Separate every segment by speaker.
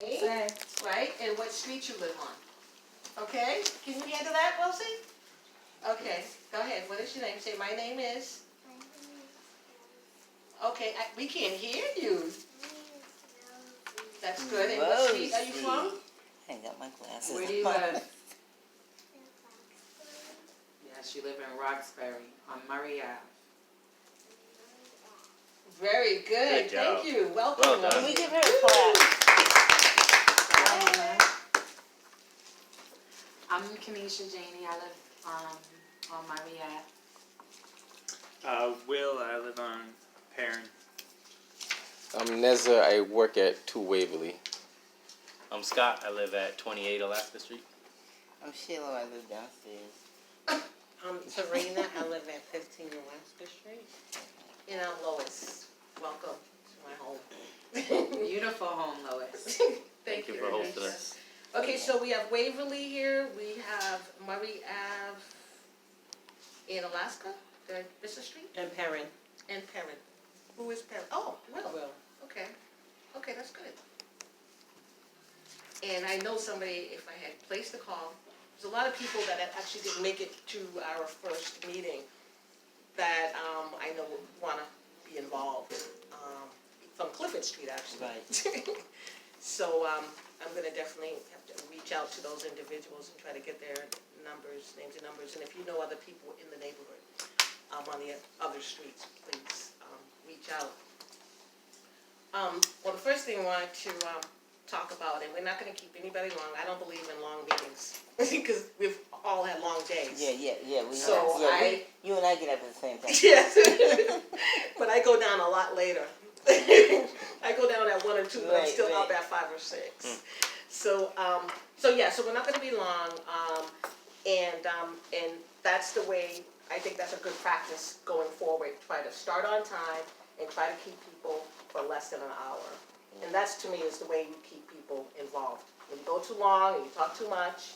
Speaker 1: Right, and what street you live on. Okay, can you handle that, Wilson? Okay, go ahead. What is your name? Say, my name is. Okay, we can't hear you. That's good. And what street are you from?
Speaker 2: I ain't got my glasses.
Speaker 3: Where do you live? Yes, you live in Roxbury on Murray Ave.
Speaker 1: Very good.
Speaker 4: Good job.
Speaker 1: Thank you. Welcome.
Speaker 4: Well done.
Speaker 2: Can we give her a clap?
Speaker 3: I'm Kanisha Janey. I live on Murray Ave.
Speaker 4: Will, I live on Perrin.
Speaker 5: I'm Neza. I work at 2 Waverly.
Speaker 6: I'm Scott. I live at 28 Alaska Street.
Speaker 2: I'm Sheila. I live downstairs.
Speaker 7: I'm Serena. I live at 15 Alaska Street.
Speaker 1: And I'm Lois. Welcome to my home.
Speaker 3: Beautiful home, Lois.
Speaker 6: Thank you for hosting us.
Speaker 1: Okay, so we have Waverly here. We have Murray Ave in Alaska. Did I miss a street?
Speaker 7: And Perrin.
Speaker 1: And Perrin. Who is Perrin? Oh, Will.
Speaker 7: Will.
Speaker 1: Okay. Okay, that's good. And I know somebody, if I had placed the call, there's a lot of people that actually didn't make it to our first meeting that I know want to be involved from Clifford Street, actually.
Speaker 2: Right.
Speaker 1: So I'm going to definitely have to reach out to those individuals and try to get their numbers, names and numbers. And if you know other people in the neighborhood on the other streets, please reach out. Well, the first thing I wanted to talk about, and we're not going to keep anybody long. I don't believe in long meetings because we've all had long days.
Speaker 2: Yeah.
Speaker 1: So
Speaker 2: you and I get up at the same time.
Speaker 1: Yes, but I go down a lot later. I go down at 1 or 2, but I'm still up at 5 or 6. So we're not going to be long, and that's the way. I think that's a good practice going forward. Try to start on time and try to keep people for less than an hour. And that's, to me, is the way you keep people involved. When you go too long and you talk too much,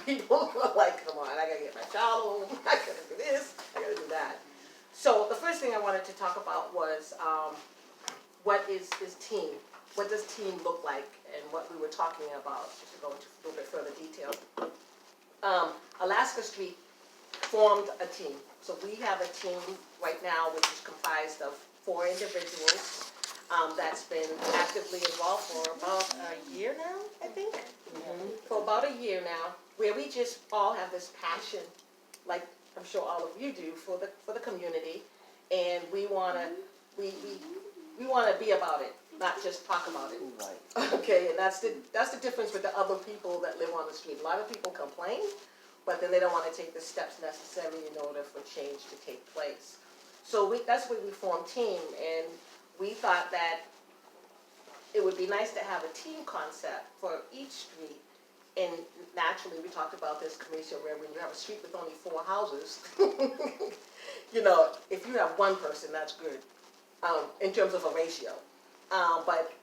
Speaker 1: people are like, come on, I gotta get my child home, I gotta do this, I gotta do that. So the first thing I wanted to talk about was what is team? What does team look like? And what we were talking about, just to go into a little bit further detail. Alaska Street formed a team. So we have a team right now which is comprised of 4 individuals that's been actively involved for about a year now, I think. Mm-hmm. For about a year now, where we just all have this passion, like I'm sure all of you do, for the community, and we wanna we wanna be about it, not just talk about it.
Speaker 2: Right.
Speaker 1: Okay, and that's the difference with the other people that live on the street. A lot of people complain, but then they don't want to take the steps necessary in order for change to take place. So that's where we formed team, and we thought that it would be nice to have a team concept for each street. And naturally, we talked about this, Kamisha, where when you have a street with only 4 houses, if you have one person, that's good, in terms of a ratio. But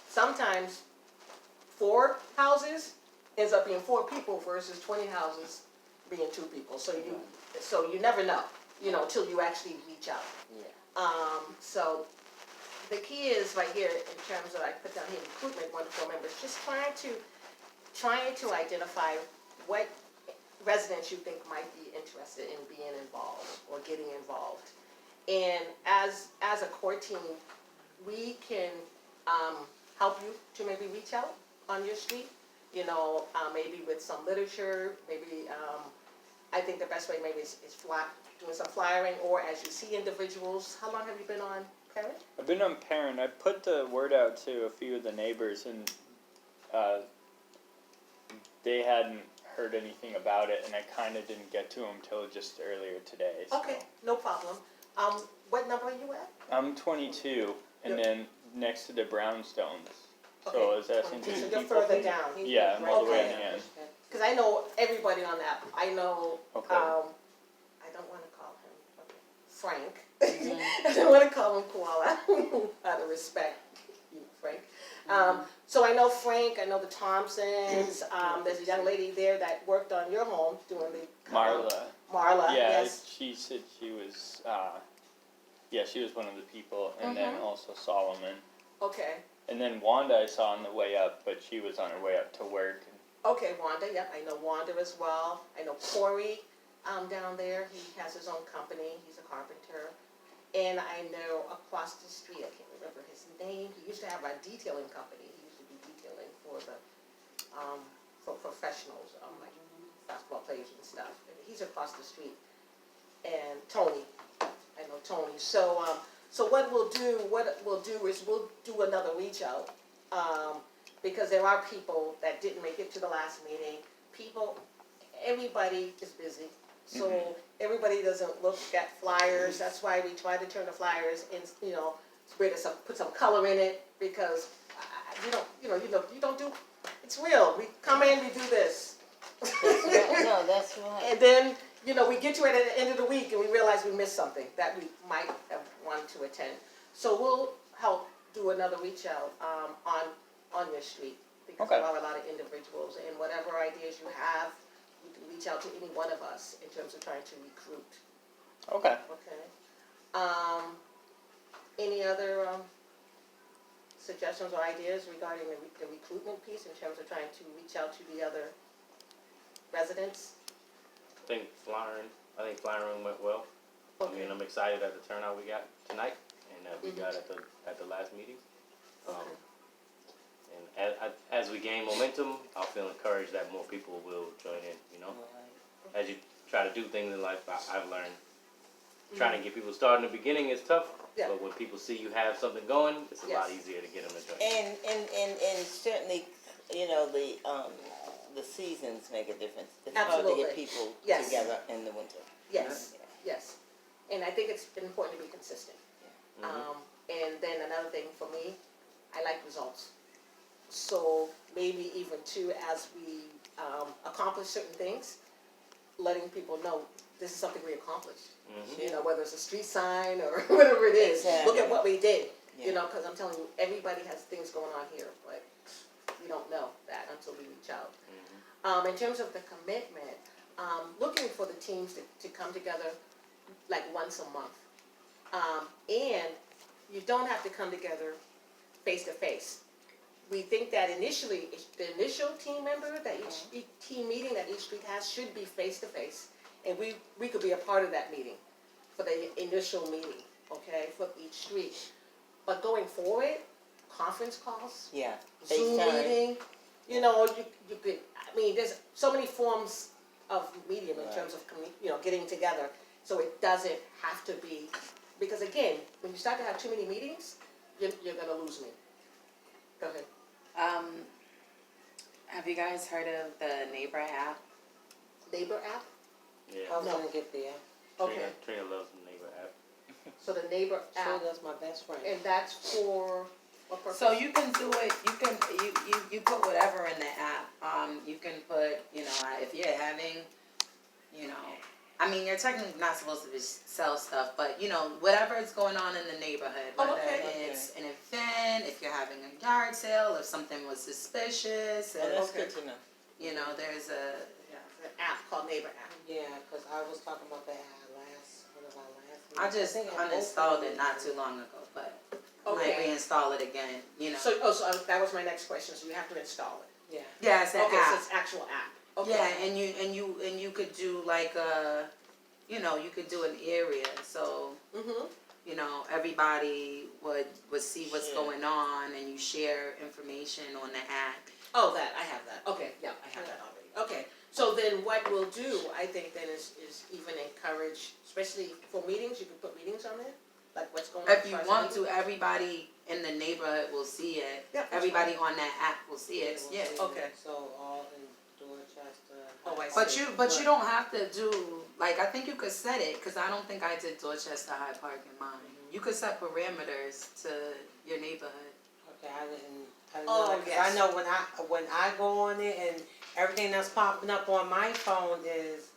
Speaker 1: sometimes 4 houses ends up being 4 people versus 20 houses being 2 people. So you never know, till you actually reach out.
Speaker 2: Yeah.
Speaker 1: So the key is right here in terms of, I put down here, recruitment, 1 to 4 members, just trying to identify what residents you think might be interested in being involved or getting involved. And as a core team, we can help you to maybe reach out on your street, maybe with some literature, maybe I think the best way maybe is doing some flyering, or as you see individuals. How long have you been on Perrin?
Speaker 4: I've been on Perrin. I put the word out to a few of the neighbors, and they hadn't heard anything about it, and I kind of didn't get to them till just earlier today. So.
Speaker 1: Okay, no problem. What number are you at?
Speaker 4: I'm 22, and then next to the brownstones. So
Speaker 1: Okay,
Speaker 4: I was asking
Speaker 1: 22, so
Speaker 4: to
Speaker 1: you're
Speaker 4: people.
Speaker 1: further down.
Speaker 4: Yeah, I'm all the way
Speaker 1: Okay.
Speaker 4: in the end.
Speaker 1: Because I know everybody on that. I know,
Speaker 4: Okay.
Speaker 1: I don't want to call him Frank. I don't want to call him Koala, out of respect, Frank. So I know Frank, I know the Thompsons. There's a young lady there that worked on your home doing the...
Speaker 4: Marla.
Speaker 1: Marla,
Speaker 4: Yeah,
Speaker 1: yes.
Speaker 4: she said she was, she was one of the people, and then also Solomon.
Speaker 1: Okay.
Speaker 4: And then Wanda I saw on the way up, but she was on her way up to work.
Speaker 1: Okay, Wanda, yep, I know Wanda as well. I know Corey, down there, he has his own company, he's a carpenter. And I know across the street, I can't remember his name, he used to have a detailing company, he used to do detailing for for professionals, like basketball players and stuff. And he's across the street. And Tony, I know Tony. So, so what we'll do is we'll do another reach out, because there are people that didn't make it to the last meeting. Everybody is busy, so everybody doesn't look at flyers. That's why we try to turn the flyers in, put some color in it, because you don't do. It's real. We come in, we do this.
Speaker 2: No, that's right.
Speaker 1: And then, we get to it at the end of the week and we realize we missed something that we might have wanted to attend. So we'll help do another reach out on your street, because
Speaker 4: Okay.
Speaker 1: there are a lot of individuals, and whatever ideas you have, you can reach out to any one of us in terms of trying to recruit.
Speaker 4: Okay.
Speaker 1: Okay. Any other suggestions or ideas regarding the recruitment piece in terms of trying to reach out to the other residents?
Speaker 6: I think flyering went well. I mean, I'm excited at the turnout we got tonight and that we got at the last meeting.
Speaker 1: Okay.
Speaker 6: And as we gain momentum, I'll feel encouraged that more people will join in, As you try to do things in life, I've learned trying to get people started in the beginning is tough,
Speaker 1: Yeah.
Speaker 6: but when people see you have something going, it's a lot
Speaker 1: Yes.
Speaker 6: easier to get them to join in.
Speaker 2: And certainly, the seasons make a difference. It's hard to
Speaker 1: Absolutely.
Speaker 2: get people
Speaker 1: Yes.
Speaker 2: together in the winter.
Speaker 1: Yes, yes. And I think it's important to be consistent. And then another thing for me, I like results. So maybe even too, as we accomplish certain things, letting people know this is something we accomplished. Whether it's a street sign or whatever it is.
Speaker 2: Exactly.
Speaker 1: Look at what we did.
Speaker 2: Yeah.
Speaker 1: Because I'm telling you, everybody has things going on here, but we don't know that until we reach out. In terms of the commitment, looking for the teams to come together like once a month. And you don't have to come together face to face. We think that initially, the initial team member that each team meeting that each street has should be face to face. And we could be a part of that meeting for the initial meeting, okay, for each street. But going forward, conference calls,
Speaker 2: Yeah.
Speaker 1: Zoom
Speaker 2: FaceTime.
Speaker 1: meeting, you could, there's so many forms of medium in terms of, getting together. So it doesn't have to be, because again, when you start to have too many meetings, you're gonna lose me. Go ahead.
Speaker 3: Have you guys heard of the Neighbor app?
Speaker 1: Neighbor app?
Speaker 7: I
Speaker 6: Yeah.
Speaker 7: was gonna get there.
Speaker 1: Okay,
Speaker 6: Trina loves the neighbor app.
Speaker 1: so the neighbor
Speaker 7: So
Speaker 1: app,
Speaker 7: that's my best friend.
Speaker 1: and that's for what purpose?
Speaker 3: So you can do it, you put whatever in the app. You can put, if you're having, you're technically not supposed to sell stuff, but whatever is going on in the neighborhood,
Speaker 1: Oh,
Speaker 3: whether
Speaker 1: okay.
Speaker 3: it's an event, if you're having a yard sale, if something was suspicious,
Speaker 2: Oh,
Speaker 3: and,
Speaker 2: that's
Speaker 1: Okay.
Speaker 2: good to know.
Speaker 3: there's
Speaker 1: An app called Neighbor app.
Speaker 7: Yeah, because I was talking about that one of our last
Speaker 3: I
Speaker 7: meetings.
Speaker 3: just
Speaker 7: think I
Speaker 3: uninstalled
Speaker 7: posted
Speaker 3: it not too long ago, but might
Speaker 1: Okay.
Speaker 3: reinstall it again,
Speaker 1: So that was my next question, so you have to install it.
Speaker 7: Yeah.
Speaker 3: Yeah, it's an
Speaker 1: Okay, so
Speaker 3: app.
Speaker 1: it's actual app. Okay.
Speaker 3: Yeah, and you could do like you could do an area, so everybody would see what's
Speaker 2: Share.
Speaker 3: going on, and you share information on the app.
Speaker 1: Oh, I have that. Okay, yeah, I have that already. Okay, so then what we'll do, I think then is even encourage, especially for meetings, you can put meetings on there? Like what's going on?
Speaker 3: If
Speaker 1: as
Speaker 3: you
Speaker 1: far as
Speaker 3: want
Speaker 1: the
Speaker 3: to, everybody in the neighborhood will see it.
Speaker 1: Yeah, that's
Speaker 3: Everybody on that app will see it.
Speaker 7: They will
Speaker 3: Yeah.
Speaker 7: see
Speaker 1: Okay.
Speaker 7: it. So all in Dorchester.
Speaker 1: Oh, I
Speaker 3: But
Speaker 1: see.
Speaker 3: you don't have to do, like, I think you could set it, because I don't think I did Dorchester Hyde Park in mine. You could set parameters to your neighborhood.
Speaker 7: Okay, I didn't
Speaker 1: Oh,
Speaker 7: know, 'cause
Speaker 1: yes.
Speaker 7: I know when I go on it and everything that's popping up on my phone is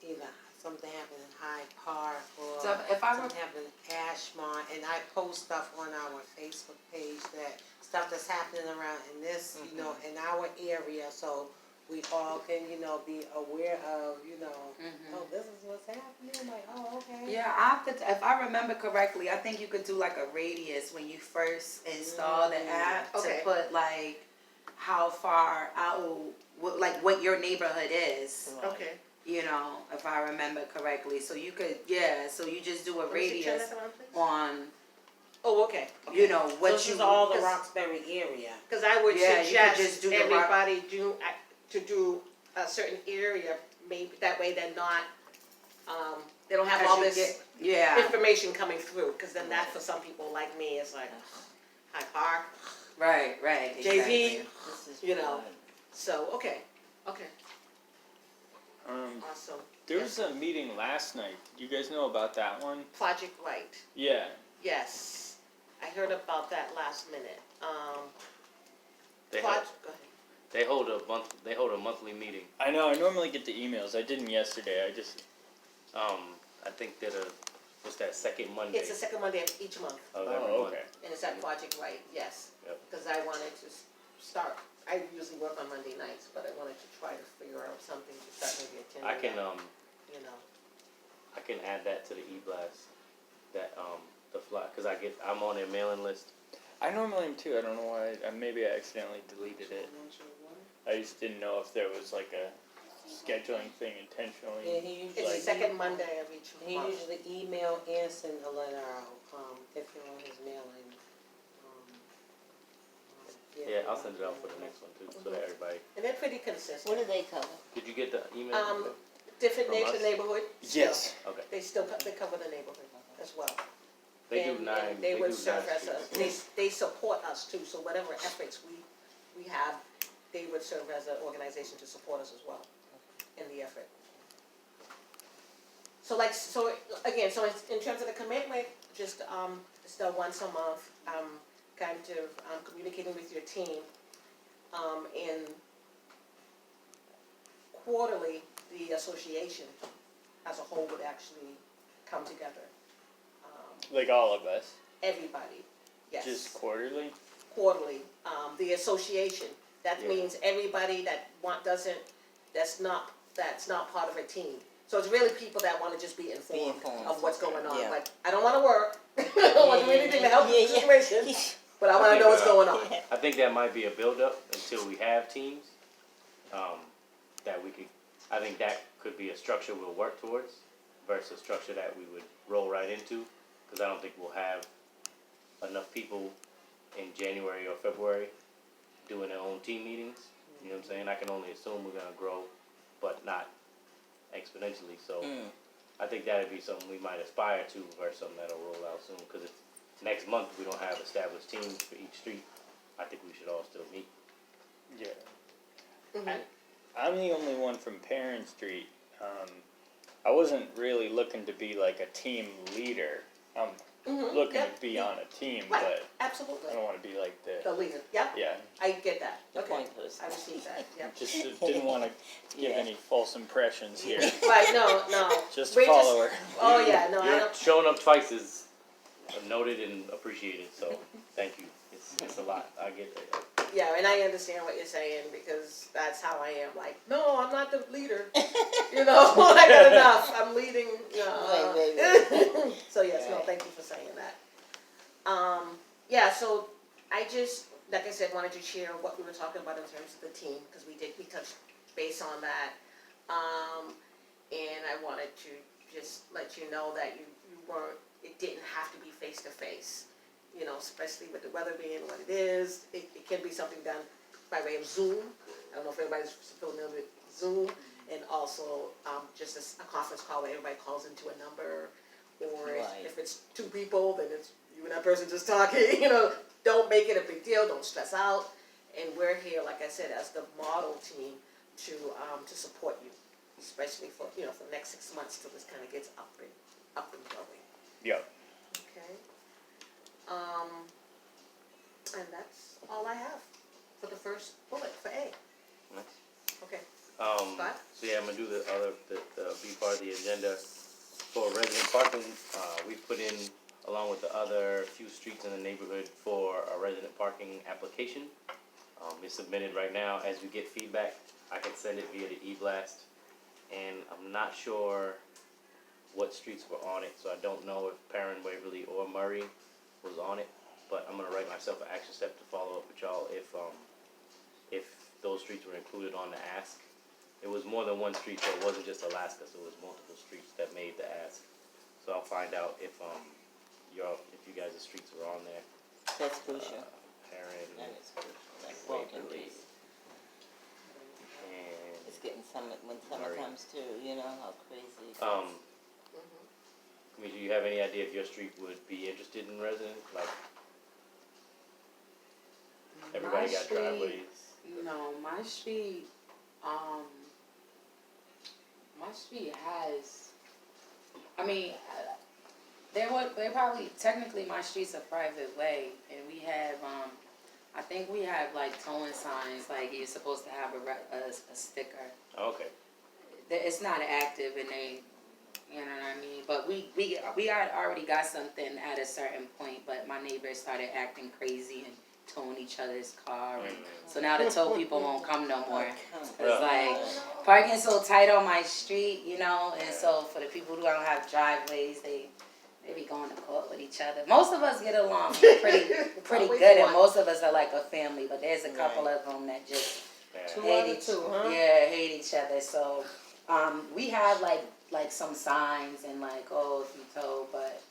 Speaker 7: either something happened in Hyde Park or
Speaker 3: So if I were,
Speaker 7: something happened in Ashmont, and I post stuff on our Facebook page that stuff that's happening around in this, in our area, so we all can, be aware of,
Speaker 3: Mhm.
Speaker 7: oh, this is what's happening, like, oh, okay.
Speaker 3: Yeah, if I remember correctly, I think you could do like a radius when you first install the app
Speaker 1: Okay.
Speaker 3: to put like how far out, like what your neighborhood is.
Speaker 1: Okay.
Speaker 3: If I remember correctly, so you could, so you just do a
Speaker 1: Let me see, turn
Speaker 3: radius
Speaker 1: that around, please.
Speaker 3: on,
Speaker 1: Oh, okay.
Speaker 3: what
Speaker 7: So this
Speaker 3: you.
Speaker 7: is all the
Speaker 1: 'cause-
Speaker 7: Roxbury area.
Speaker 1: Because I would
Speaker 3: Yeah, you could just
Speaker 1: suggest
Speaker 3: do the rock-
Speaker 1: everybody to do a certain area, maybe, that way they're not, they don't have
Speaker 3: as
Speaker 1: all
Speaker 3: you
Speaker 1: this
Speaker 3: get- Yeah,
Speaker 1: information coming through, because then that, for some people like me, is like, High Park,
Speaker 3: right,
Speaker 1: JV,
Speaker 3: exactly.
Speaker 2: This is
Speaker 1: you know.
Speaker 2: fun.
Speaker 1: So, okay,
Speaker 4: Um,
Speaker 1: awesome.
Speaker 4: there was a meeting last night. Do you guys know about that one?
Speaker 1: Project Right,
Speaker 4: Yeah.
Speaker 1: yes, I heard about that last minute.
Speaker 6: They
Speaker 1: Go
Speaker 6: hold,
Speaker 1: ahead.
Speaker 6: they hold a monthly meeting.
Speaker 4: I know, I normally get the emails. I didn't yesterday.
Speaker 6: I think that what's that, second Monday
Speaker 1: It's the second Monday of each month,
Speaker 6: of every
Speaker 4: Oh,
Speaker 6: month.
Speaker 4: okay.
Speaker 1: and it's at Project Right, yes.
Speaker 6: Yep.
Speaker 1: Because I wanted to start, I usually work on Monday nights, but I wanted to try to figure out something to start maybe attending
Speaker 6: I can
Speaker 1: that, you know.
Speaker 6: I can add that to the e-blast, that the fly, cause I'm on their mailing list.
Speaker 4: I normally am too. I don't know why. Maybe I accidentally deleted it. I just didn't know if there was like a scheduling thing
Speaker 7: Yeah,
Speaker 4: intentionally.
Speaker 7: he
Speaker 1: It's the
Speaker 7: usually,
Speaker 1: second Monday of each
Speaker 7: he
Speaker 1: month.
Speaker 7: usually email and send a letter out, if you're on his mailing.
Speaker 6: Yeah, I'll send it out for the next one too, so that everybody.
Speaker 1: And they're pretty consistent.
Speaker 2: What do they cover?
Speaker 6: Did you get the email?
Speaker 1: Different
Speaker 6: From us?
Speaker 1: neighborhood.
Speaker 4: Yes.
Speaker 6: Okay.
Speaker 1: They still, they cover the neighborhood as well.
Speaker 6: They do
Speaker 1: And-
Speaker 6: nine.
Speaker 1: and they would
Speaker 6: do
Speaker 1: serve
Speaker 6: nine
Speaker 1: as a,
Speaker 6: streets.
Speaker 1: they support us too, so whatever efforts we have, they would serve as an organization to support us as well in the effort. So again, in terms of the commitment, just, it's done once a month, kind of, communicating with your team. And quarterly, the association as a whole would actually come together.
Speaker 4: Like all of us.
Speaker 1: Everybody, yes.
Speaker 4: Just quarterly.
Speaker 1: Quarterly, the association, that
Speaker 6: Yeah.
Speaker 1: means everybody that that's not part of a team. So it's really people that wanna just be informed
Speaker 2: informed.
Speaker 1: of what's going on,
Speaker 2: Yeah.
Speaker 1: like, I don't wanna work, I don't wanna do anything to help the situation, but I wanna
Speaker 6: think,
Speaker 1: know what's going on.
Speaker 6: I think that might be a build-up until we have teams. That we could, I think that could be a structure we'll work towards versus a structure that we would roll right into. Cause I don't think we'll have enough people in January or February doing their own team meetings. You know what I'm saying? I can only assume we're gonna grow, but not exponentially, so. I think that'd be something we might aspire to versus something that'll roll out soon, cause if next month we don't have established teams for each street, I think we should all still meet.
Speaker 4: Yeah.
Speaker 1: Mhm.
Speaker 4: I'm the only one from Perrin Street. I wasn't really looking to be like a team leader. I'm
Speaker 1: Mhm,
Speaker 4: looking
Speaker 1: yep,
Speaker 4: to be on a team,
Speaker 1: Right.
Speaker 4: but I
Speaker 1: Absolutely,
Speaker 4: don't want to be like
Speaker 1: the leader, yep,
Speaker 4: yeah.
Speaker 1: I get that,
Speaker 2: The
Speaker 1: okay,
Speaker 2: point person.
Speaker 1: I received that, yep.
Speaker 4: Just didn't want to give
Speaker 2: Yeah.
Speaker 4: any false impressions here.
Speaker 1: Right, no,
Speaker 4: Just
Speaker 1: We're
Speaker 4: follower.
Speaker 1: oh yeah, no, I
Speaker 6: You're
Speaker 1: don't,
Speaker 6: showing up twice is noted and appreciated, so thank you. It's a lot. I get that.
Speaker 1: yeah, and I understand what you're saying, because that's how I am, like, no, I'm not the leader, you know, I got enough, I'm leading,
Speaker 2: Right.
Speaker 1: So yes, no,
Speaker 2: Right.
Speaker 1: thank you for saying that. Yeah, so I just, like I said, wanted to share what we were talking about in terms of the team, because we touched base on that. And I wanted to just let you know that you weren't, it didn't have to be face to face. You know, especially with the weather being what it is, it can be something done by way of Zoom. I don't know if everybody's familiar with Zoom, and also just a conference call where everybody calls into a number, or
Speaker 2: Right.
Speaker 1: if it's two people, then it's you and that person just talking. You know, don't make it a big deal. Don't stress out. And we're here, like I said, as the model team to support you, especially for for the next 6 months till this kind of gets up and going.
Speaker 4: Yeah.
Speaker 1: Okay. And that's all I have for the first bullet for A.
Speaker 6: Nice.
Speaker 1: Okay.
Speaker 6: So yeah, I'm gonna do the be part of the agenda for resident parking. We put in, along with the other few streets in the neighborhood, for a resident parking application. It's submitted right now. As we get feedback, I can send it via the e-blast, and I'm not sure what streets were on it, so I don't know if Perrin, Waverly, or Murray was on it, but I'm gonna write myself an action step to follow up with y'all if those streets were included on the ask. It was more than one street, so it wasn't just Alaska, so it was multiple streets that made the ask. So I'll find out if you guys' streets were on there.
Speaker 2: That's crucial.
Speaker 6: Perrin,
Speaker 2: That is crucial. That's walking
Speaker 6: Waverly,
Speaker 2: distance.
Speaker 6: and
Speaker 2: It's getting when summer comes too, you know how crazy.
Speaker 6: I mean, do you have any idea if your street would be interested in residents? Like, everybody
Speaker 3: My
Speaker 6: got
Speaker 3: street-
Speaker 6: driveways.
Speaker 3: No, my street, has, I mean, they're probably, technically my street's a private way, and we have, I think we have like towing signs, like you're supposed to have a sticker.
Speaker 6: Okay.
Speaker 3: It's not active and they, you know what I mean? But we already got something at a certain point, but my neighbors started acting crazy and towing each other's car, and so now the tow people won't come no more. It's like, parking's so tight on my street, you know, and so for the people who don't have driveways, they be going to court with each other. Most of us get along pretty
Speaker 1: Always
Speaker 3: good, and
Speaker 1: one.
Speaker 3: most of us are like a family, but there's a couple of them that just
Speaker 7: Two
Speaker 3: hate
Speaker 7: out of
Speaker 3: each,
Speaker 7: two, huh?
Speaker 3: yeah, hate each other. So we have like some signs and like, oh, if you tow, but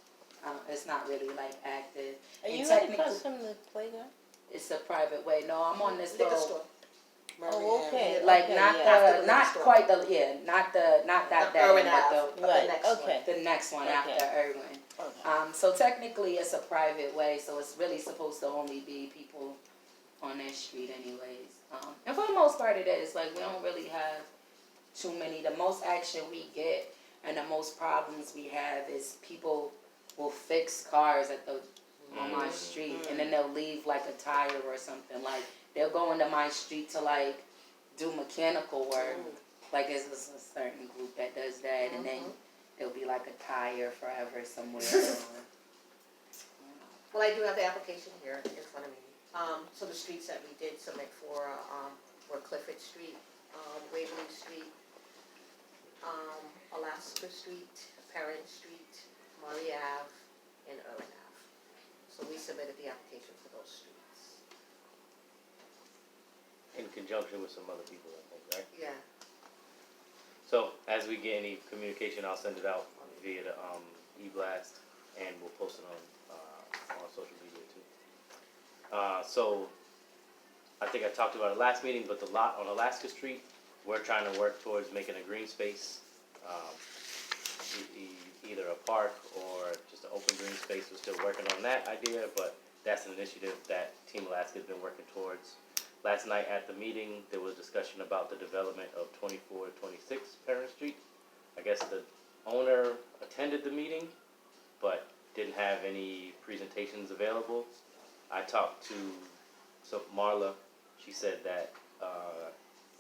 Speaker 3: it's not really like active.
Speaker 2: Are
Speaker 3: And
Speaker 2: you right
Speaker 3: technically-
Speaker 2: across from the playground?
Speaker 3: It's a private way. No, I'm on this
Speaker 1: Liquor
Speaker 3: little,
Speaker 1: store.
Speaker 2: Oh, okay.
Speaker 3: like
Speaker 2: okay,
Speaker 3: not
Speaker 2: yeah.
Speaker 1: After the
Speaker 3: the, not
Speaker 1: liquor store.
Speaker 3: quite the, not that
Speaker 1: The Irwin
Speaker 3: end,
Speaker 1: Ave,
Speaker 3: but
Speaker 1: but the
Speaker 2: Right,
Speaker 1: next one.
Speaker 2: okay.
Speaker 3: the next one
Speaker 2: Okay.
Speaker 3: after Irwin.
Speaker 2: Okay.
Speaker 3: So technically it's a private way, so it's really supposed to only be people on that street anyways. And for the most part it is, like we don't really have too many. The most action we get and the most problems we have is people will fix cars on my street and then they'll leave like a tire or something. Like they'll go into my street to like do mechanical work. Like it's a certain group that does that, and then there'll be like a tire forever somewhere.
Speaker 1: Well, I do have the application here in front of me. So the streets that we did submit for were Clifford Street, Waverly Street, Alaska Street, Perrin Street, Murray Ave, and Irwin Ave. So we submitted the application for those streets.
Speaker 6: In conjunction with some other people, I think, right?
Speaker 1: Yeah.
Speaker 6: So as we get any communication, I'll send it out via the e-blast, and we'll post it on social media too. So I think I talked about it last meeting, but the lot on Alaska Street, we're trying to work towards making a green space, either a park or just an open green space. We're still working on that idea, but that's an initiative that Team Alaska's been working towards. Last night at the meeting, there was discussion about the development of 24 to 26 Perrin Street. I guess the owner attended the meeting, but didn't have any presentations available. I talked to Marla. She said that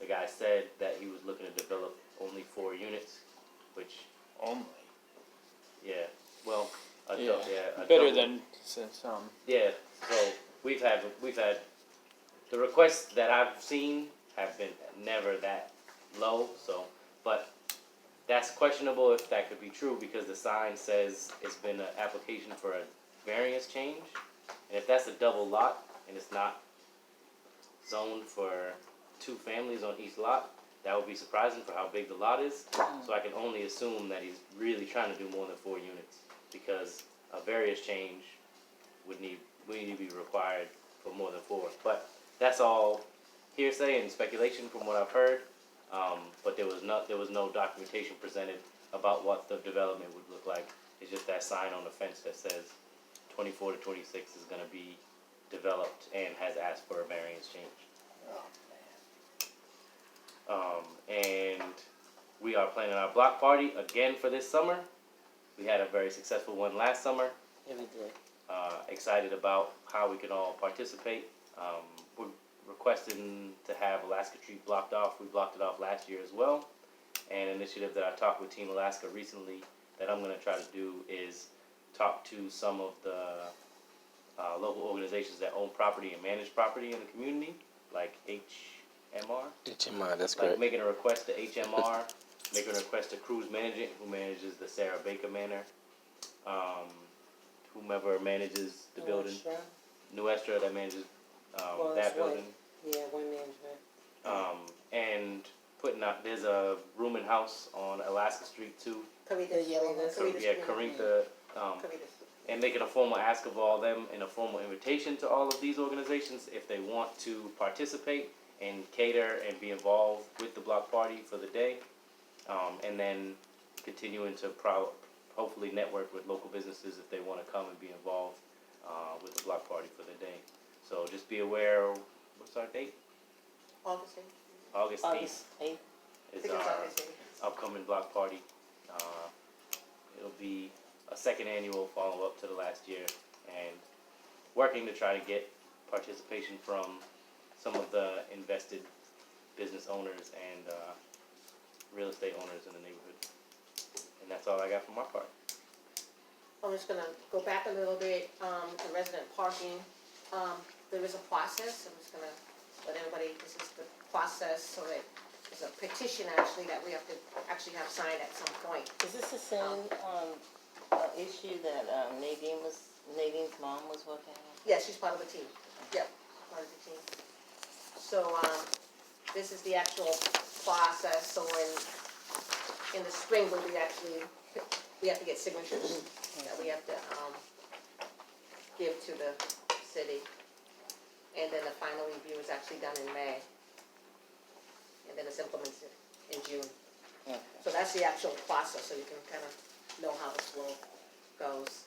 Speaker 6: the guy said that he was looking to develop only 4 units, which,
Speaker 4: Only.
Speaker 6: yeah, well, a
Speaker 4: Yeah.
Speaker 6: a
Speaker 4: Better
Speaker 6: double.
Speaker 4: than some.
Speaker 6: Yeah, so we've had the requests that I've seen have been never that low, so, but that's questionable if that could be true, because the sign says it's been an application for a variance change, and if that's a double lot and it's not zoned for 2 families on each lot, that would be surprising for how big the lot is. So I can only assume that he's really trying to do more than 4 units, because a variance change would need to be required for more than 4. But that's all hearsay and speculation from what I've heard. But there was no documentation presented about what the development would look like. It's just that sign on the fence that says 24 to 26 is going to be developed and has asked for a variance change. And we are planning our block party again for this summer. We had a very successful one last summer.
Speaker 2: Yeah, we did.
Speaker 6: Excited about how we can all participate. We're requesting to have Alaska Street blocked off. We blocked it off last year as well. And an initiative that I talked with Team Alaska recently that I'm going to try to do is talk to some of the local organizations that own property and manage property in the community, like HMR.
Speaker 5: HMI, that's
Speaker 6: like
Speaker 5: great.
Speaker 6: making a request to HMR, making a request to Cruise Management, who manages the Sarah Baker Manor, whomever manages the building, Nuestra that manages
Speaker 7: Well,
Speaker 6: that
Speaker 7: that's one.
Speaker 6: building,
Speaker 7: Yeah, one management.
Speaker 6: and putting out. There's a room and house on Alaska Street too.
Speaker 1: Carita,
Speaker 7: yellow one.
Speaker 6: Carinta, and making a formal ask of all them and a formal invitation to all of these organizations if they want to participate and cater and be involved with the block party for the day, and then continuing to hopefully network with local businesses if they want to come and be involved with the block party for the day. So just be aware. What's our date?
Speaker 1: August 8th.
Speaker 6: August 8th
Speaker 2: August 8th.
Speaker 1: I
Speaker 6: is
Speaker 1: think it's
Speaker 6: our
Speaker 1: August 8th.
Speaker 6: upcoming block party. It'll be a second annual follow-up to the last year, and working to try to get participation from some of the invested business owners and real estate owners in the neighborhood. And that's all I got for my part.
Speaker 1: I'm just gonna go back a little bit, to resident parking. There is a process, I'm just gonna let everybody, this is the process, so that there's a petition actually that we have to actually have signed at some point.
Speaker 2: Is this the same issue that Nadine's mom was working on?
Speaker 1: Yeah, she's part of the team, yep, part of the team. So, this is the actual process, so in the spring, we have to get signatures that we have to, give to the city. And then the final review is actually done in May. And then it's implemented in June.
Speaker 2: Okay.
Speaker 1: So that's the actual process, so you can kind of know how the flow goes.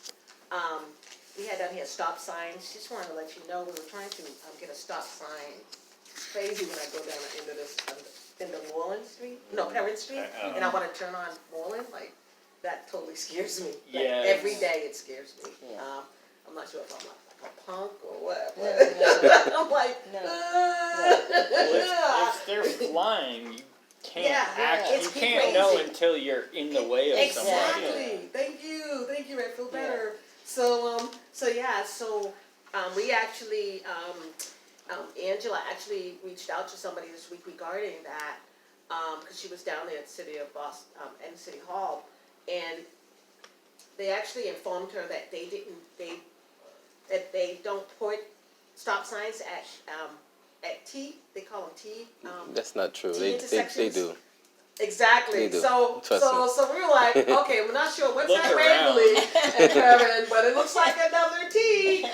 Speaker 1: We had down here stop signs, just wanted to let you know, we were trying to get a stop sign. It's crazy when I go down into this, into Moreland Street, no, Perrin Street, and I want to turn on Moreland, like, that totally scares me. Like,
Speaker 4: Yeah,
Speaker 1: every
Speaker 4: it's-
Speaker 1: day it scares me.
Speaker 2: Yeah.
Speaker 1: I'm not sure if I'm like a punk or what,
Speaker 2: No,
Speaker 1: but I'm like,
Speaker 2: No.
Speaker 4: Well, if they're flying, you can't
Speaker 1: Yeah,
Speaker 4: you
Speaker 1: it's
Speaker 4: can't know
Speaker 1: crazy.
Speaker 4: until you're in the way of somebody.
Speaker 1: Exactly. Thank you. I feel better. So we actually, Angela actually reached out to somebody this week regarding that, because she was down there at City of Boston, and City Hall, and they actually informed her that they don't put stop signs at T, they call them T.
Speaker 5: That's not true.
Speaker 1: T
Speaker 5: They
Speaker 1: intersections.
Speaker 5: do.
Speaker 1: Exactly.
Speaker 5: They do.
Speaker 1: So
Speaker 5: Trust me.
Speaker 1: so we were like, okay, we're not sure what's
Speaker 4: Look
Speaker 1: that
Speaker 4: around.
Speaker 1: Waverly and Perrin, but it looks like another T.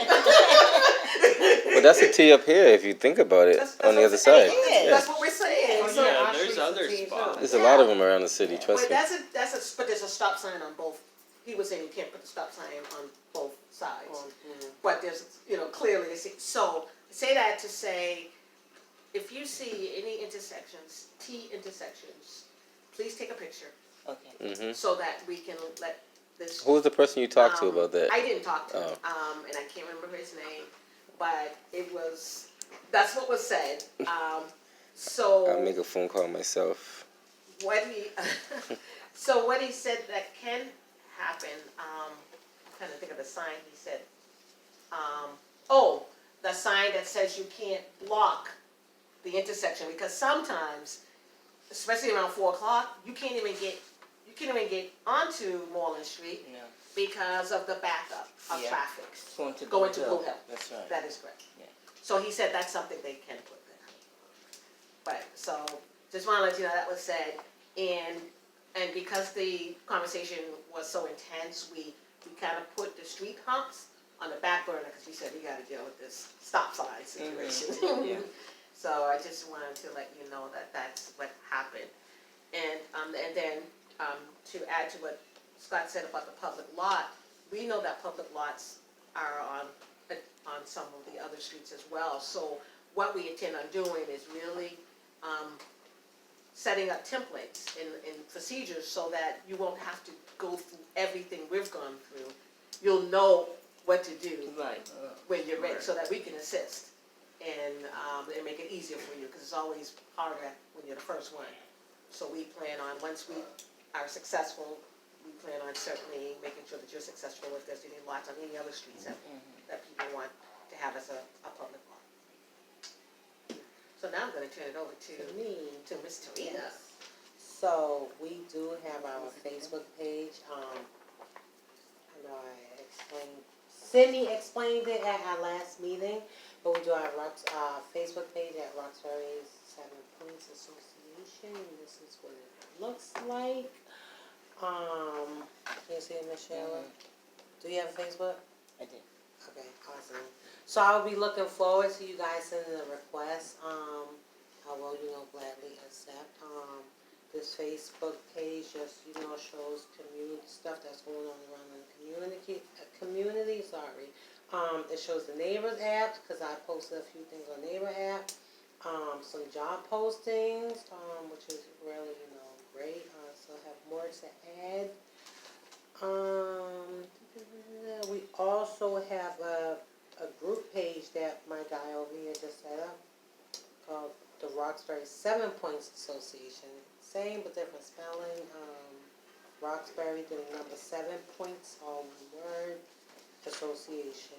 Speaker 5: But that's a T up here if you think about it,
Speaker 1: That's
Speaker 5: on the
Speaker 1: what
Speaker 5: other
Speaker 1: we're
Speaker 5: side.
Speaker 1: saying.
Speaker 2: Yeah.
Speaker 1: That's what we're saying.
Speaker 7: Oh,
Speaker 1: So,
Speaker 4: Yeah,
Speaker 7: our
Speaker 4: there's
Speaker 7: streets
Speaker 4: other
Speaker 7: are T, too.
Speaker 4: spots.
Speaker 5: There's a lot of them around the city, trust
Speaker 1: but
Speaker 5: me.
Speaker 1: but there's a stop sign on both. He was saying you can't put the stop sign on both sides,
Speaker 7: Mm-hmm.
Speaker 1: but there's clearly so say that to say, if you see any intersections, T intersections, please take a picture
Speaker 2: Okay.
Speaker 1: so that we can let this.
Speaker 5: Who was the person you talked to about that?
Speaker 1: I didn't talk to him, and I can't remember his name, but that's what was said. So
Speaker 5: I'll make a phone call myself.
Speaker 1: what he said that can happen, I'm trying to think of the sign he said. The sign that says you can't block the intersection, because sometimes, especially around 4 o'clock, you can't even get onto Moreland Street
Speaker 2: No.
Speaker 1: because of the backup of
Speaker 2: Yeah.
Speaker 1: traffic.
Speaker 2: Going
Speaker 1: to
Speaker 2: to
Speaker 1: Blue Hill.
Speaker 2: That's right.
Speaker 1: That is correct.
Speaker 2: Yeah.
Speaker 1: So he said that's something they can put there. But, so, just wanna let you know that was said, and because the conversation was so intense, we kind of put the street humps on the back burner, because we said we gotta deal with this stop sign situation.
Speaker 2: Yeah.
Speaker 1: So I just wanted to let you know that that's what happened. And then, to add to what Scott said about the public lot, we know that public lots are on some of the other streets as well. So what we intend on doing is really, setting up templates and procedures so that you won't have to go through everything we've gone through. You'll know what to do
Speaker 2: Right.
Speaker 1: when you're ready, so that we can assist and make it easier for you, because it's always harder when you're the first one. So we plan on, once we are successful, we plan on certainly making sure that you're successful if there's any lots on any other streets that people want to have as a public lot. So now I'm gonna turn it over
Speaker 7: To
Speaker 1: to
Speaker 7: me.
Speaker 1: Ms. Tarina.
Speaker 7: So we do have our Facebook page. I know I explained, Sydney explained it at our last meeting, but we do have Facebook page at Roxbury 7 Points Association, and this is what it looks like. Can you see it, Michelle? Do you have Facebook?
Speaker 2: I did.
Speaker 7: Okay, awesome. So I'll be looking forward to you guys sending a request. I will, gladly accept. This Facebook page just, shows community stuff that's going on around in the community, sorry. It shows the Neighbors app, because I posted a few things on Neighbor app. Some job postings, which is really, great. So I have more to add. We also have a group page that my guy over here just set up called the Roxbury 7 Points Association. Same but different spelling. Roxbury, the number 7 points, all one word, association.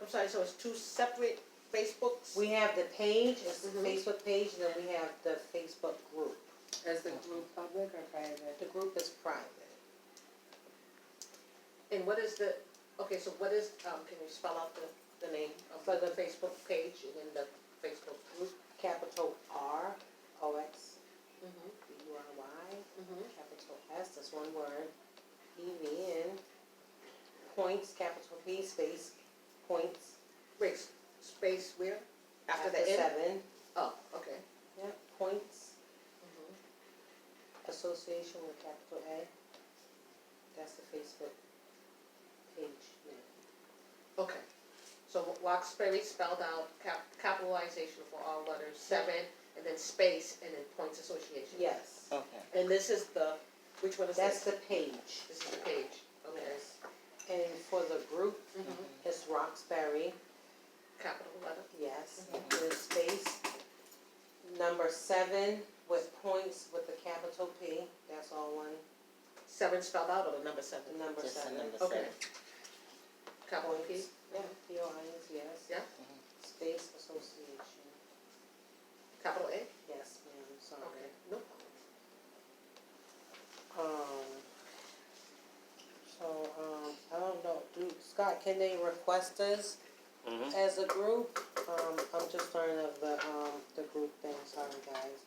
Speaker 1: I'm sorry, so it's two separate Facebooks?
Speaker 7: We have the page, it's the
Speaker 1: Mhm.
Speaker 7: Facebook page, and then we have the Facebook group.
Speaker 3: Is the group public or private?
Speaker 7: The group is private.
Speaker 1: And what is the, okay, so what is, can you spell out the name of
Speaker 7: For
Speaker 1: the
Speaker 7: the-
Speaker 1: Facebook page and then the Facebook group?
Speaker 7: Capital R, O-X,
Speaker 1: Mm-hmm.
Speaker 7: B-U-R-Y,
Speaker 1: Mm-hmm.
Speaker 7: capital S, that's one word, E-V-N, points, capital P, space, points,
Speaker 1: Wait, space where? After the N?
Speaker 7: 7,
Speaker 1: Oh, okay.
Speaker 7: yeah, points,
Speaker 1: Mm-hmm.
Speaker 7: association with capital A. That's the Facebook page name.
Speaker 1: Okay. So Roxbury spelled out capitalization for all letters, 7, and then space, and then points association.
Speaker 7: Yes,
Speaker 2: Okay.
Speaker 1: And this is the, which one is
Speaker 7: that's
Speaker 1: this?
Speaker 7: the page.
Speaker 1: This is the page. Okay.
Speaker 7: Yes. And for the group,
Speaker 1: Mm-hmm.
Speaker 7: it's Roxbury,
Speaker 1: Capital letter.
Speaker 7: yes, with space, number 7 with points with the capital P, that's all one,
Speaker 1: 7 spelled out or the number 7?
Speaker 7: the number
Speaker 2: Just the
Speaker 7: 7.
Speaker 2: number
Speaker 1: Okay.
Speaker 2: 7.
Speaker 1: Capital P?
Speaker 7: Points, yeah, P-O-I-N-S, yes.
Speaker 1: Yeah.
Speaker 7: Space association,
Speaker 1: Capital A?
Speaker 7: yes, ma'am, sorry.
Speaker 1: Okay. No problem.
Speaker 7: I don't know, Scott, can they request us
Speaker 6: Mhm.
Speaker 7: as a group? I'm just learning of the group thing, sorry guys.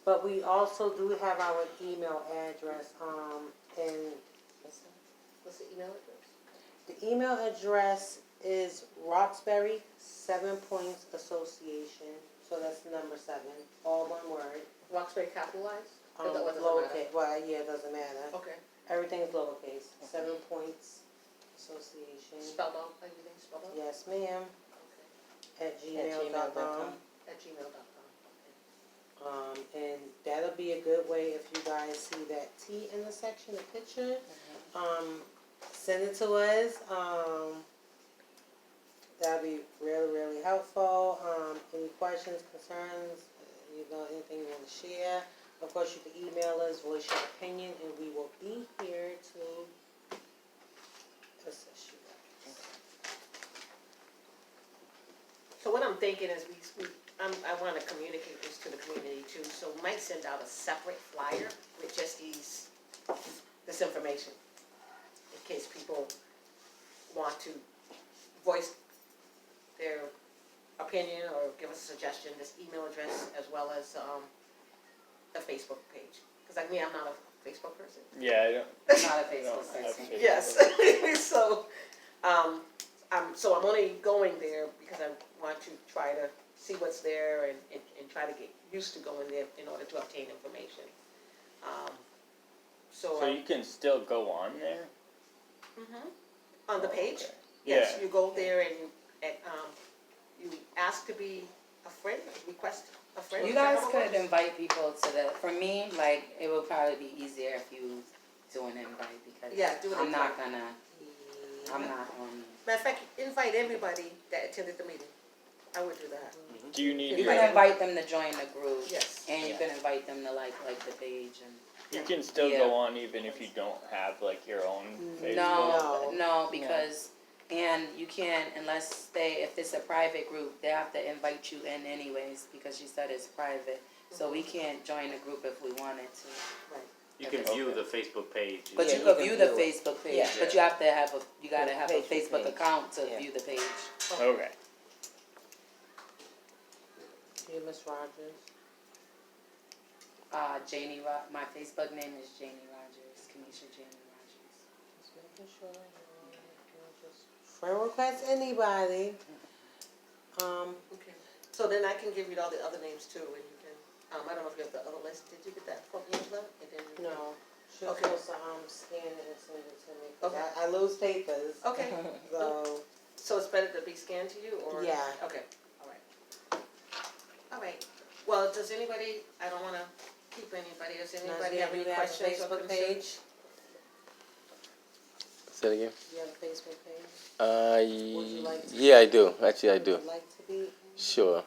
Speaker 7: But we also do have our email address, and
Speaker 1: What's the email address?
Speaker 7: the email address is Roxbury 7 Points Association, so that's the number 7, all one word.
Speaker 1: Roxbury capitalized? Or that doesn't matter?
Speaker 7: Lowercase, well, yeah, it doesn't matter.
Speaker 1: Okay.
Speaker 7: Everything's lowercase, 7 Points Association.
Speaker 1: Spelled out, everything spelled out?
Speaker 7: Yes, ma'am,
Speaker 1: Okay.
Speaker 7: at gmail.com.
Speaker 1: At gmail.com.
Speaker 7: And that'll be a good way if you guys see that T intersection, the picture, send it to us. That'll be really, really helpful. Any questions, concerns, anything you want to share, of course you can email us, voice your opinion, and we will be here to assist you guys.
Speaker 1: So what I'm thinking is I want to communicate this to the community too, so we might send out a separate flyer with just this information, in case people want to voice their opinion or give us a suggestion, this email address as well as the Facebook page. Because like me, I'm not a Facebook person.
Speaker 4: Yeah, I don't.
Speaker 3: Not a
Speaker 4: I don't
Speaker 3: Facebook
Speaker 4: have
Speaker 3: person.
Speaker 4: Facebook.
Speaker 1: Yes, so, I'm only going there because I want to try to see what's there and try to get used to going there in order to obtain information.
Speaker 4: So you can still go on there.
Speaker 1: On the page,
Speaker 4: Okay.
Speaker 1: yes,
Speaker 4: Yeah.
Speaker 1: you go there and you ask to be a friend, request a friend.
Speaker 3: You
Speaker 1: Is that
Speaker 3: guys
Speaker 1: how it
Speaker 3: could
Speaker 1: works?
Speaker 3: invite people to the, for me, like, it would probably be easier if you do an invite, because
Speaker 1: Yeah, do an
Speaker 3: I'm not
Speaker 1: invite.
Speaker 3: gonna, I'm not on.
Speaker 1: Matter of fact, invite everybody that attended the meeting. I would do that.
Speaker 4: Do you need
Speaker 3: You
Speaker 4: your?
Speaker 3: can invite them to join the group.
Speaker 1: Yes.
Speaker 3: And you can invite them to like the page and.
Speaker 4: You can still
Speaker 3: Yeah.
Speaker 4: go on even if you don't have like your own Facebook.
Speaker 3: No, because And you can't, if it's a private group, they have to invite you in anyways, because you said it's private. So we can't join the group if we wanted to.
Speaker 6: You can view the Facebook page.
Speaker 3: But
Speaker 2: Yeah,
Speaker 3: you
Speaker 2: you
Speaker 3: can
Speaker 2: can
Speaker 3: you the
Speaker 2: view it.
Speaker 3: Facebook page,
Speaker 2: Yeah.
Speaker 3: but you have to have you gotta have a
Speaker 2: Facebook
Speaker 3: Facebook
Speaker 2: page.
Speaker 3: account to
Speaker 2: Yeah.
Speaker 3: view the page.
Speaker 4: Okay.
Speaker 7: You, Miss Rogers.
Speaker 3: My Facebook name is Janie Rogers, Kenesha Janie Rogers.
Speaker 7: Just making sure. Just friend request anybody.
Speaker 1: Okay, so then I can give you all the other names too, and you can, I don't know if you have the other list, did you get that from Angela? And then you
Speaker 7: No. She's
Speaker 1: Okay.
Speaker 7: supposed to scan it and send it to me. 'Cause
Speaker 1: Okay.
Speaker 7: I lose papers.
Speaker 1: Okay,
Speaker 7: So
Speaker 1: so it's better to be scanned to you, or?
Speaker 7: Yeah.
Speaker 1: Okay, all right. All right, well, does anybody, I don't wanna keep anybody, does anybody
Speaker 7: Nazia,
Speaker 1: have
Speaker 7: do
Speaker 1: any
Speaker 7: you have a
Speaker 1: questions or
Speaker 7: Facebook
Speaker 1: concerns?
Speaker 7: page?
Speaker 5: Say it again.
Speaker 7: Do you have a Facebook page? Would you like to-
Speaker 5: Yeah, I do. Actually, I
Speaker 7: Would
Speaker 5: do.
Speaker 7: you like to be?
Speaker 5: Sure.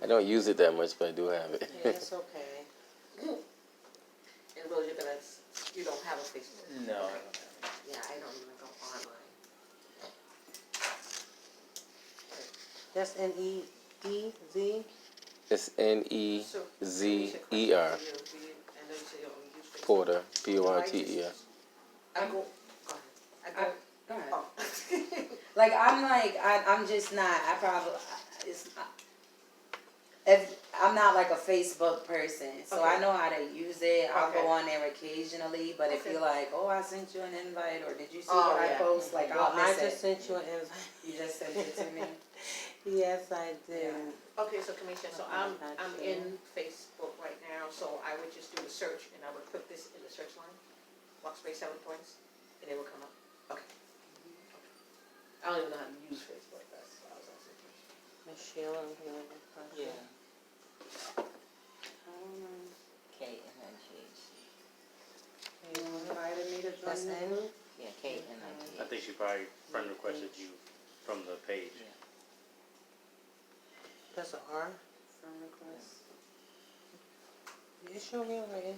Speaker 5: I don't use it that much, but I do have it.
Speaker 7: Yeah, it's okay.
Speaker 1: And Will, you don't have a Facebook?
Speaker 4: No.
Speaker 1: Yeah, I don't even go online.
Speaker 7: That's NEEZ.
Speaker 5: It's
Speaker 1: So,
Speaker 5: Nezer.
Speaker 1: I know you said you don't use Facebook.
Speaker 5: Porter.
Speaker 1: No, I
Speaker 5: Porter.
Speaker 1: just- I go, go ahead. I go,
Speaker 3: Go ahead.
Speaker 1: oh.
Speaker 3: I'm just not, I'm not like a Facebook person, so I
Speaker 1: Okay.
Speaker 3: know how to use it. I'll
Speaker 1: Okay.
Speaker 3: go on there occasionally, but if
Speaker 1: Okay.
Speaker 3: you're like, oh, I sent you an invite, or did you see
Speaker 1: Oh,
Speaker 3: what I
Speaker 1: yeah.
Speaker 3: post, like,
Speaker 7: Well,
Speaker 3: I'll
Speaker 7: I
Speaker 3: miss
Speaker 7: just
Speaker 3: it.
Speaker 7: sent you an invite.
Speaker 3: You just sent it to me.
Speaker 7: Yes, I did.
Speaker 1: Okay, so Commissioner, so I'm
Speaker 7: Gotcha.
Speaker 1: in Facebook right now, so I would just do a search and I would put this in the search line, Roxbury 7 Points, and it will come up. Okay. I don't even know how to use Facebook, that's why I was asking.
Speaker 7: Michelle, do you have a question?
Speaker 2: Yeah. KNIGHC.
Speaker 7: You
Speaker 3: invited me to join
Speaker 7: That's
Speaker 3: the
Speaker 7: in?
Speaker 3: group?
Speaker 2: Yeah, KNIGHC.
Speaker 6: I think she probably friend requested you from the page.
Speaker 2: Yeah.
Speaker 7: That's an R?
Speaker 3: Friend request.
Speaker 7: You show me already.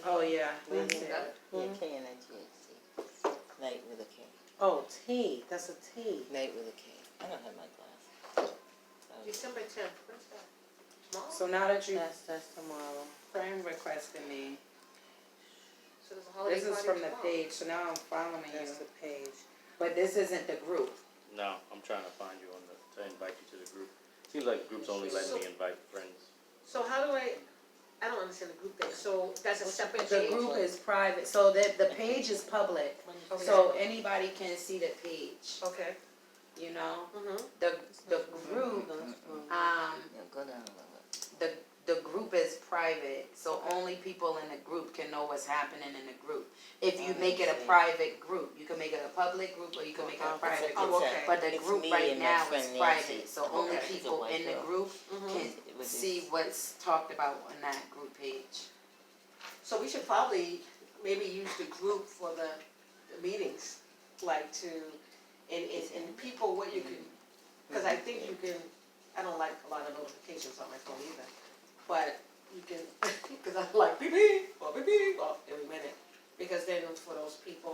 Speaker 3: Oh, yeah.
Speaker 1: Mhm.
Speaker 3: That's it.
Speaker 2: Yeah,
Speaker 7: Mhm.
Speaker 2: KNIGHC. Night with a K.
Speaker 7: Oh, T. That's a T.
Speaker 2: Night with a K. I don't have my glasses.
Speaker 1: December 10th, when's that? Tomorrow?
Speaker 3: So now that you
Speaker 7: That's tomorrow.
Speaker 3: friend requested me,
Speaker 1: So there's a holiday
Speaker 3: this is
Speaker 1: party
Speaker 3: from the
Speaker 1: tomorrow.
Speaker 3: page, so now I'm following you.
Speaker 7: That's the page.
Speaker 3: But this isn't the group.
Speaker 6: No, I'm trying to find you to invite you to the group. Seems like the groups only let me invite friends.
Speaker 1: So how do I don't understand the group thing, so that's a separate
Speaker 3: The
Speaker 1: page?
Speaker 3: group is private, so the page is public,
Speaker 1: Okay.
Speaker 3: so anybody can see the page,
Speaker 1: Okay.
Speaker 3: you know?
Speaker 1: Mm-hmm.
Speaker 3: The group,
Speaker 2: Yeah, go down a little bit.
Speaker 3: the group is private, so only people in the group can know what's happening in the group. If you make it a private group, you can make it a public group, or you can make it a private
Speaker 1: Oh,
Speaker 3: group.
Speaker 1: okay.
Speaker 3: But the
Speaker 2: It's
Speaker 3: group
Speaker 2: me
Speaker 3: right
Speaker 2: and my
Speaker 3: now is
Speaker 2: friend
Speaker 3: private,
Speaker 2: Nancy.
Speaker 3: so only
Speaker 1: Okay.
Speaker 3: people in the group
Speaker 1: Mm-hmm.
Speaker 3: can
Speaker 2: It was
Speaker 3: see what's talked about on that group page.
Speaker 1: So we should probably maybe use the group for the meetings, like to, and people, what you can, because I think you can, I don't like a lot of notifications on my phone either, but you can, because I like beep beep, or every minute, because then for those people